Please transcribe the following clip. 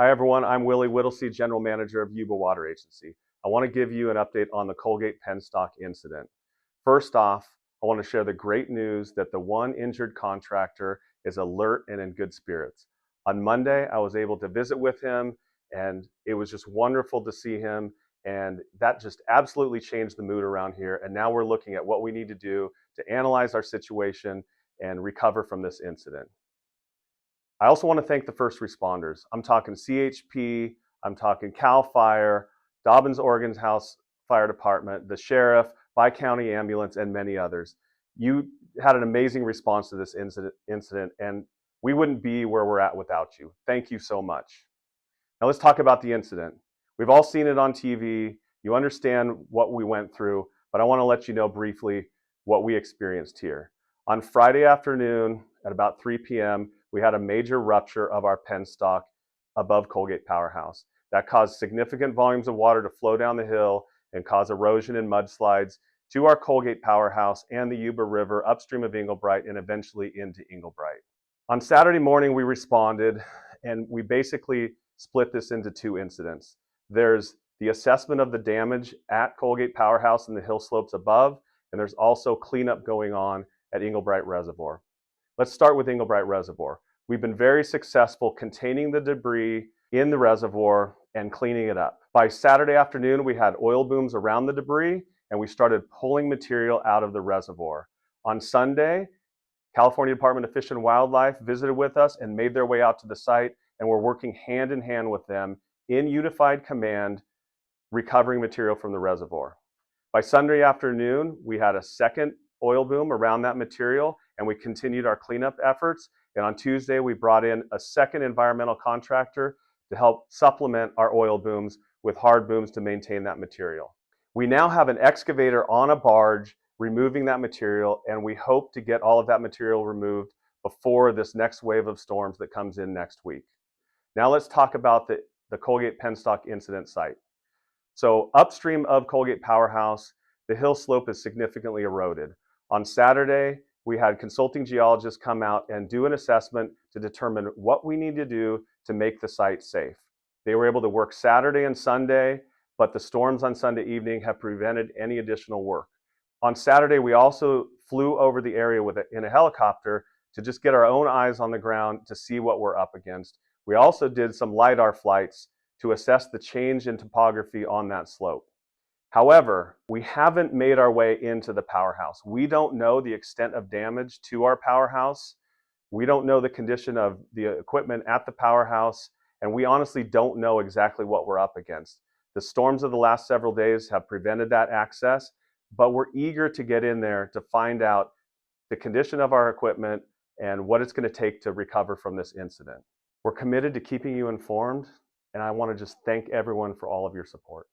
Hi everyone, I'm Willie Whittlesey, General Manager of Yuba Water Agency. I want to give you an update on the Colgate Penstock incident. First off, I want to share the great news that the one injured contractor is alert and in good spirits. On Monday, I was able to visit with him and it was just wonderful to see him, and that just absolutely changed the mood around here. And now we're looking at what we need to do to analyze our situation and recover from this incident. I also want to thank the first responders. I'm talking CHP, I'm talking CAL FIRE, Dobbins Oregon's House Fire Department, the Sheriff, Bi-County Ambulance, and many others. You had an amazing response to this incident, and we wouldn't be where we're at without you. Thank you so much. Now let's talk about the incident. We've all seen it on TV. You understand what we went through, but I want to let you know briefly what we experienced here. On Friday afternoon at about 3 p.m., we had a major rupture of our penstock above Colgate Powerhouse. That caused significant volumes of water to flow down the hill and cause erosion and mudslides to our Colgate Powerhouse and the Yuba River upstream of Englebright and eventually into Englebright. On Saturday morning, we responded and we basically split this into two incidents. There's the assessment of the damage at Colgate Powerhouse and the hill slopes above, and there's also cleanup going on at Englebright Reservoir. Let's start with Englebright Reservoir. We've been very successful containing the debris in the reservoir and cleaning it up. By Saturday afternoon, we had oil booms around the debris and we started pulling material out of the reservoir. On Sunday, California Department of Fish and Wildlife visited with us and made their way out to the site, and we're working hand in hand with them in unified command, recovering material from the reservoir. By Sunday afternoon, we had a second oil boom around that material and we continued our cleanup efforts. And on Tuesday, we brought in a second environmental contractor to help supplement our oil booms with hard booms to maintain that material. We now have an excavator on a barge removing that material, and we hope to get all of that material removed before this next wave of storms that comes in next week. Now let's talk about the Colgate Penstock incident site. So upstream of Colgate Powerhouse, the hill slope is significantly eroded. On Saturday, we had consulting geologists come out and do an assessment to determine what we need to do to make the site safe. They were able to work Saturday and Sunday, but the storms on Sunday evening have prevented any additional work. On Saturday, we also flew over the area in a helicopter to just get our own eyes on the ground to see what we're up against. We also did some LiDAR flights to assess the change in topography on that slope. However, we haven't made our way into the powerhouse. We don't know the extent of damage to our powerhouse. We don't know the condition of the equipment at the powerhouse, and we honestly don't know exactly what we're up against. The storms of the last several days have prevented that access, but we're eager to get in there to find out the condition of our equipment and what it's going to take to recover from this incident. We're committed to keeping you informed, and I want to just thank everyone for all of your support.